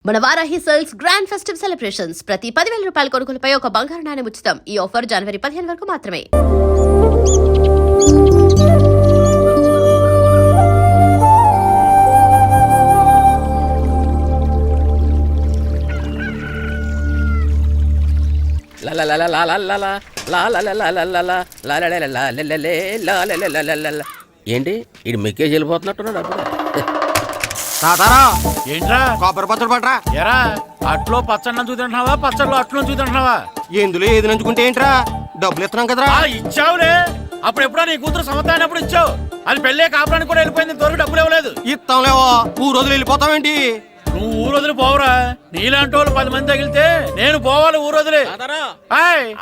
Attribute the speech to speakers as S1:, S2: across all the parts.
S1: మన Varahi sales grand festive celebrations ప్రతి 10,000 రూపాయల కొనుగోలుపై ఒక బంగారు నాణెం ఉచితం. ఈ ఆఫర్ జనవరి 15 వరకు మాత్రమే.
S2: ఏంటి ఇది మెక్కేజ్ వెళ్ళిపోతున్నట్టున్నాడు అప్పుడు.
S3: తాతారా
S4: ఏంట్రా
S3: కొబ్బరి పచ్చడి పట్రా.
S4: ఎరా అట్లో పచ్చడి చూద్దంటున్నావా పచ్చళ్ళు అట్లో చూద్దంటున్నావా?
S3: ఎందులో ఏది నంచుకుంటే ఏంట్రా, డబ్బులు ఇస్తున్నాం కదరా.
S4: ఇచ్చావులే, అప్పుడు ఎప్పుడో నీ కూతురు సమర్థమైనప్పుడు ఇచ్చావు. అది పెళ్ళే కాపురానికి కూడా వెళ్ళిపోయింది, ఇంతవరకు డబ్బులు ఇవ్వలేదు.
S3: ఇస్తాంలేవో, ఊరు రోజులు వెళ్ళిపోతావేంటి?
S4: నువ్వు ఊరు వదిలి పోవురా, నీలాంటి వాళ్ళు 10 మంది తగిలితే నేను పోవాలి ఊరు వదిలి.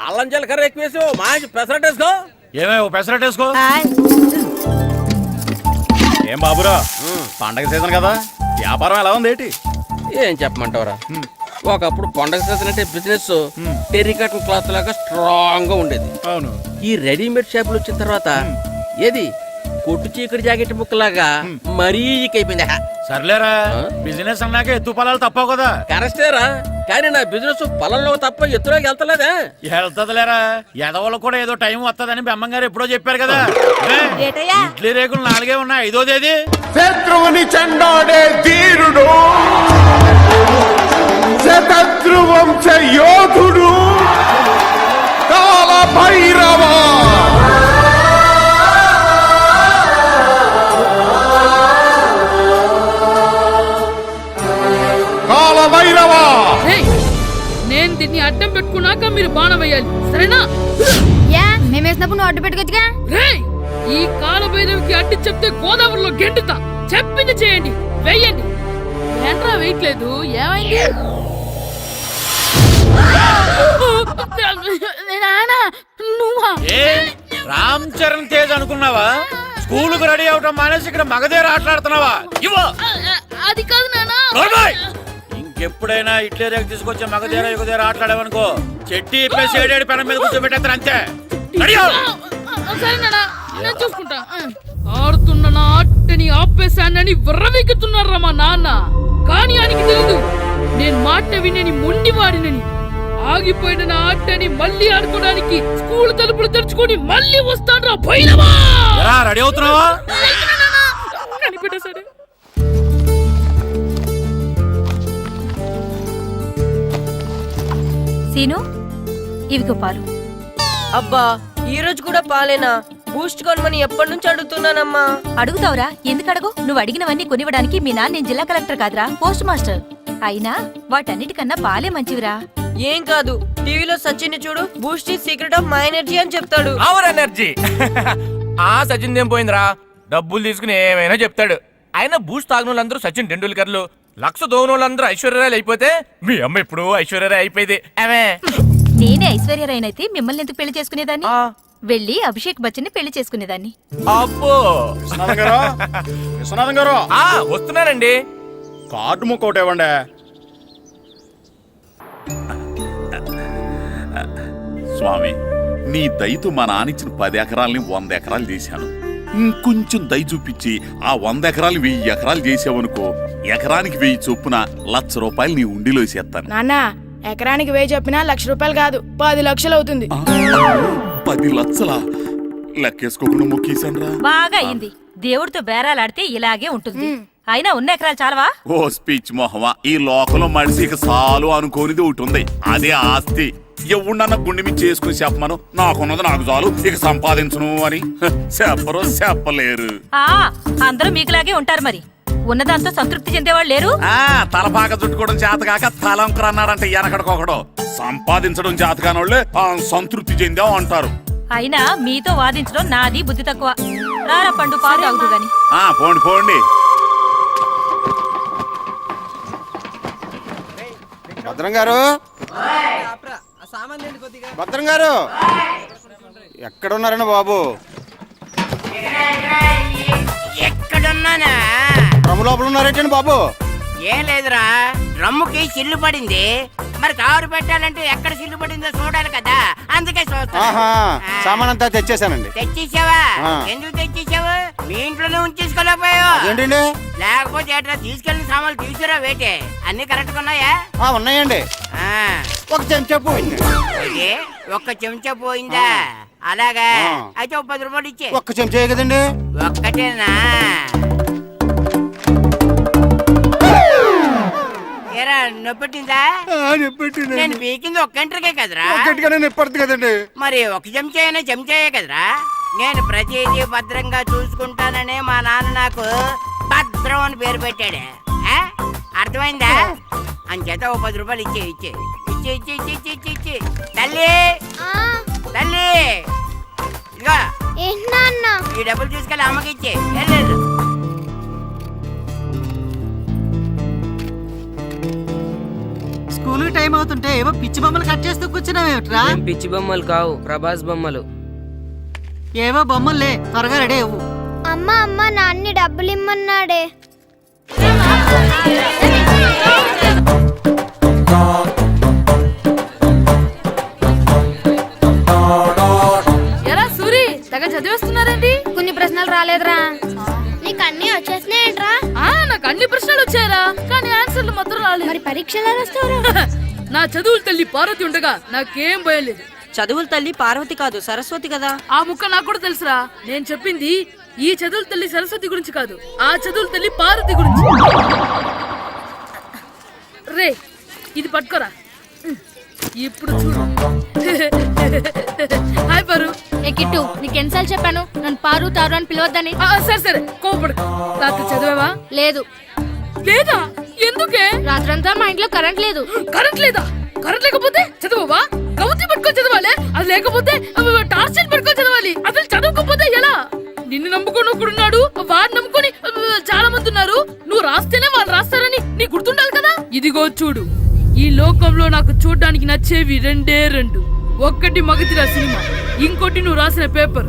S2: అల్లం జీలకర్ర ఎక్కువ వేసి మంచి పెసరట్ వేసుకో.
S4: ఏమే పెసరట్ వేసుకో. ఏం బాబురా, పండగ సీజన్ కదా, వ్యాపారం ఎలా ఉంది ఏంటి?
S2: ఏం చెప్పమంటావురా, ఒకప్పుడు పండగ సీజన్ అంటే బిజినెస్ టెరికాటన్ క్లాత్ లాగా స్ట్రాంగ్ గా ఉండేది.
S4: అవును,
S2: ఈ రెడీమేడ్ షాపులు వచ్చిన తర్వాత ఏది కొట్టు చీకటి జాకెట్ ముక్కలాగా మరీ అయిపోయింది.
S4: సర్లేరా, బిజినెస్ అన్నాక ఎత్తు పొలాలు తప్పవు కదా.
S2: కరెక్టేరా, కానీ నా బిజినెస్ పొలంలో తప్ప ఎత్తులోకి వెళ్తలేదా?
S4: వెళ్తదిలేరా, ఎదవలకు కూడా ఏదో టైం వస్తుందని బెమ్మం గారు ఎప్పుడో చెప్పారు కదా. ఇడ్లీ రేకులు 4 ఉన్నాయి, 5వ తేదీ.
S5: శత్రువుని చెండాడే ధీరుడు, శతద్రు వంశ యోధుడు కాల భైరవ. కాల భైరవ,
S6: నేను దీన్ని అడ్డం పెట్టుకున్నాక మీరు బాణం వేయాలి, సరేనా?
S7: మేమేసినప్పుడు నువ్వు అడ్డు పెట్టుకోవచ్చుగా.
S6: రేయ్, ఈ కాలభైరవికి అడ్డు చెప్తే గోదావరిలో గెంటుతా. చెప్పింది చేయండి, వెయ్యండి. ఏంట్రా వేయట్లేదు, ఏమైంది? నువ్వా?
S4: రామ్ చరణ్ తేజ్ అనుకున్నావా? స్కూలుకు రెడీ అవటం మానేసి ఇక్కడ మగధీర ఆటలాడుతున్నావా?
S6: అది కాదు నానా.
S4: ఇంకెప్పుడైనా ఇడ్లీ రేకు తీసుకొచ్చే మగధీర యుగధీర ఆటలాడేవనుకో చెట్టి ఇప్పేసి 7 పెనం మీద కూర్చోబెట్టేస్తారు అంతే.
S6: సరే నానా, నేను చూసుకుంటా. ఆడుతున్న నా ఆటని ఆపేశానని విర్రవీగుతున్నారా మా నాన్న. కానీ ఆయనకి తెలీదు నేను మాట వినని మొండివాడినని. ఆగిపోయిన నా ఆటని మళ్ళీ ఆడుకోవడానికి స్కూల్ తలుపులు తెరుచుకొని మళ్ళీ వస్తాడ్రా భైరవా.
S4: రెడీ అవుతున్నావా?
S6: కనిపెట్టా సరే.
S7: సీను, ఇవిగో పాలు.
S8: అబ్బా, ఈ రోజు కూడా పాలేనా? బూస్ట్ కొనమని ఎప్పటి నుంచి అడుగుతున్నానమ్మా.
S7: అడుగుతావురా, ఎందుకు అడగు? నువ్వు అడిగినవన్నీ కొనివ్వడానికి మీ నాన్న నేను జిల్లా కలెక్టర్ కాదురా, పోస్ట్ మాస్టర్. అయినా వాటన్నిటికన్నా పాలే మంచివిరా.
S8: ఏం కాదు, టీవీలో సచిన్ ని చూడు, Boost is secret of my energy అని చెప్తాడు.
S9: Our energy. ఆ సచిన్ ఏం పోయిందిరా, డబ్బులు తీసుకుని ఏమైనా చెప్తాడు. ఆయన బూస్ట్ తాగిన వాళ్ళందరూ సచిన్ టెండూల్కర్లు, లక్ష దోని వాళ్ళందరూ ఐశ్వర్యరాయలు అయిపోతే మీ అమ్మ ఇప్పుడు ఐశ్వర్యరాయ్ అయిపోయింది.
S7: నేనే ఐశ్వర్యరాయనైతే మిమ్మల్ని ఎందుకు పెళ్లి చేసుకునేదాన్ని? వెళ్ళి అభిషేక్ బచ్చన్ ని పెళ్లి చేసుకునేదాన్ని.
S9: అబ్బో,
S5: విశ్వనాథం గారు
S9: వస్తున్నానండి.
S5: కార్డు ముక్క ఒకటి ఇవ్వండి.
S10: స్వామి, నీ దయతో మా నానిచ్చిన 10 ఎకరాలని 100 ఎకరాలు చేశాను. ఇంకొంచెం దయ చూపించి ఆ 100 ఎకరాలు 1000 ఎకరాలు చేసావనుకో, ఎకరానికి 1000 చొప్పున 1,00,000 రూపాయలు నీ ఉండిలో వేసేస్తాను.
S11: నాన్న, ఎకరానికి 1000 చెప్పినా 1,00,000 రూపాయలు కాదు, 10 లక్షలు అవుతుంది.
S10: 10 లక్షలా? లెక్కేసుకోకుండా మొక్కేశాను రా.
S7: బాగా అయింది. దేవుడితో బేరాలాడితే ఇలాగే ఉంటుంది. అయినా ఉన్న ఎకరాలు చాలవా?
S10: ఓ స్పీచ్ మొహమా, ఈ లోకంలో మనిషి ఇక చాలు అనుకోనిది ఒకటి ఉంది, అదే ఆస్తి. ఎవడన్నా గుండె మీద చేసుకుని చెప్పమను, నాకున్నది నాకు చాలు, ఇక సంపాదించను అని చెప్పరు, చెప్పలేరు.
S7: అందరూ మీకులాగే ఉంటారు మరి. ఉన్నదాంతో సంతృప్తి చెందేవాళ్ళు లేరు.
S10: తలపాక చుట్టుకోవడం చేతకాక తలంకరు అన్నాడంటే వెనకడకొకడు. సంపాదించడం చేతకానోళ్లే సంతృప్తి చెందాం అంటారు.
S7: అయినా మీతో వాదించడం నాది బుద్ధి తక్కువ. రారా పండు, పాలు తాగుదు గాని.
S10: పోండి పోండి.
S3: భద్రం గారు, భద్రం గారు ఎక్కడున్నారండి బాబు?
S12: ఎక్కడున్నానా?
S3: డ్రమ్ లోపల ఉన్నారేంటండి బాబు?
S12: ఏం లేదురా, డ్రమ్ముకి చిల్లు పడింది, మరి కారు పెట్టాలంటే ఎక్కడ సిల్లు పడిందో చూడాలి కదా, అందుకే చూస్తా.
S3: సామాన్ అంతా తెచ్చేసానండి.
S12: తెచ్చేసావా?
S3: ఆ.
S12: ఎందుకు తెచ్చేసావు? మీ ఇంట్లోనే ఉంచేసుకోలేకపోయావు.
S3: ఏంటండి?
S12: లేకపోతే ఎట్లా తీసుకెళ్లిన సామాన్లు తీసుకురా వేటే? అన్ని కరెక్ట్ గా ఉన్నాయా?
S3: ఉన్నాయండి.
S12: ఆ.
S3: ఒక చెంచా పోయింది.
S12: అయితే ఒక్క చెంచా పోయిందా? అలాగా
S3: ఆ.
S12: అయితే ఒక 10 రూపాయలు ఇచ్చే.
S3: ఒక్క చెంచా కదండి.
S12: ఒక్కటేనా? ఏరా నొప్పెట్టిందా? నేను పీకింది ఒక్క గంటకే కదరా?
S3: నిప్పడుతుంది కదండి.
S12: మరి ఒక చెంచా అయినా చెంచాయే కదరా? నేను ప్రతిదీ భద్రంగా చూసుకుంటాననే మా నాన్న నాకు భద్రం అని పేరు పెట్టాడు. ఆ? అర్థమైందా? అంచేత ఓ 10 రూపాయలు ఇచ్చే ఇచ్చే ఇచ్చే ఇచ్చే ఇచ్చే ఇచ్చే ఇచ్చే ఇచ్చే. తల్లి తల్లి ఇదిగో ఈ డబ్బులు తీసుకెళ్ళి అమ్మకి ఇచ్చే. లేదు
S8: స్కూల్ టైం అవుతుంటే ఏవో పిచ్చి బొమ్మలు కట్ చేస్తూ కూర్చున్నావేమిట్రా?
S2: పిచ్చి బొమ్మలు కావు, ప్రభాస్ బొమ్మలు.
S8: ఏవో బొమ్మలే, త్వరగా రెడీ అవ్వు.
S11: అమ్మ నాన్ని డబ్బులు ఇమ్మన్నాడే.
S6: ఎలా సూరి తెగ చదివేస్తున్నారండి?
S11: కొన్ని ప్రశ్నలు రాలేదురా. నీకు అన్ని వచ్చేసినాయంట్రా?
S6: నాకు అన్ని ప్రశ్నలు వచ్చాయరా, కానీ ఆన్సర్లు మాత్రం రాలేదు.
S11: మరి పరీక్షలు వస్తావురా?
S6: నా చదువుల తల్లి పార్వతి ఉండగా నాకేం భయం లేదు.
S8: చదువుల తల్లి పార్వతి కాదు, సరస్వతి కదా.
S6: ఆ ముక్క నాకు కూడా తెలుసురా. నేను చెప్పింది ఈ చదువుల తల్లి సరస్వతి గురించి కాదు, ఆ చదువుల తల్లి పార్వతి గురించి. రే ఇది పట్టుకోరా. ఇప్పుడు చూడు. హాయ్ పారు.
S11: ఏ కిట్టు, నీకు ఎన్నిసార్లు చెప్పాను నన్ను పారు తారు అని పిలవద్దని?
S6: సరే సరే కోపడకు. రాత్రి చదివావా?
S11: లేదు.
S6: లేదా? ఎందుకే?
S11: రాత్రంతా మా ఇంట్లో కరెంట్ లేదు.
S6: కరెంట్ లేదా? కరెంట్ లేకపోతే చదవవా? కవిత పట్టుకొని చదవాలి. అది లేకపోతే టార్చ్ పట్టుకొని చదవాలి. అసలు చదవకపోతే ఎలా? నిన్ను నమ్ముకొని ఒకడున్నాడు, వాడు నమ్ముకొని చాలా మంది ఉన్నారు. నువ్వు రాస్తేనే వాళ్ళు రాస్తారని నీ గుర్తుండాలి కదా. ఇదిగో చూడు, ఈ లోకంలో నాకు చూడ్డానికి నచ్చేవి రెండు. ఒక్కటి మగతిరా సినిమా, ఇంకోటి నువ్వు రాసిన పేపర్.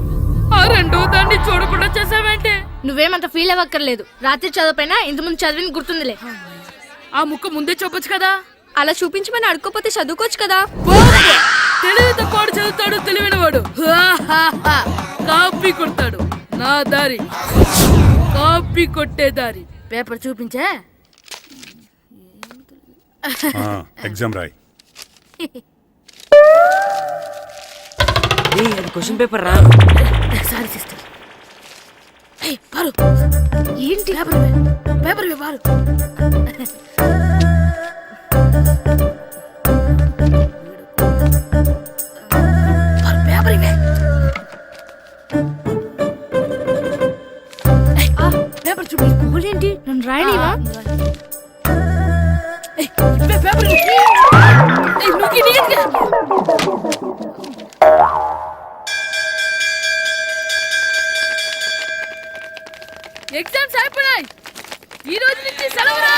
S6: ఆ రెండో దాన్ని చూడకుండా చేసావేంటే?
S11: నువ్వేమంత ఫీల్ అవ్వక్కర్లేదు. రాత్రి చదవపోయినా ఇంత ముందు చదివిన గుర్తుందిలే.
S6: ఆ ముక్క ముందే చెప్పొచ్చు కదా.
S11: అలా చూపించమని అడుక్కోపోతే చదువుకోవచ్చు కదా.
S6: తెలివి తక్కువ చదువుతాడు, తెలివైన వాడు కాపీ కొడతాడు. నా దారి కాపీ కొట్టే దారి. పేపర్ చూపించే.
S5: ఎగ్జామ్ రాయ్.
S8: అది క్వశ్చన్ పేపర్ రా.
S6: Sorry sister. పారు ఏంటి పేపర్ పారు. పేపర్ ఇవే. పేపర్ చూపి.
S11: ఏంటి నన్ను రాయనివా?
S6: పేపర్ ఎగ్జామ్స్ అయిపోయాయి. ఈ రోజు నుంచి సెలవురా.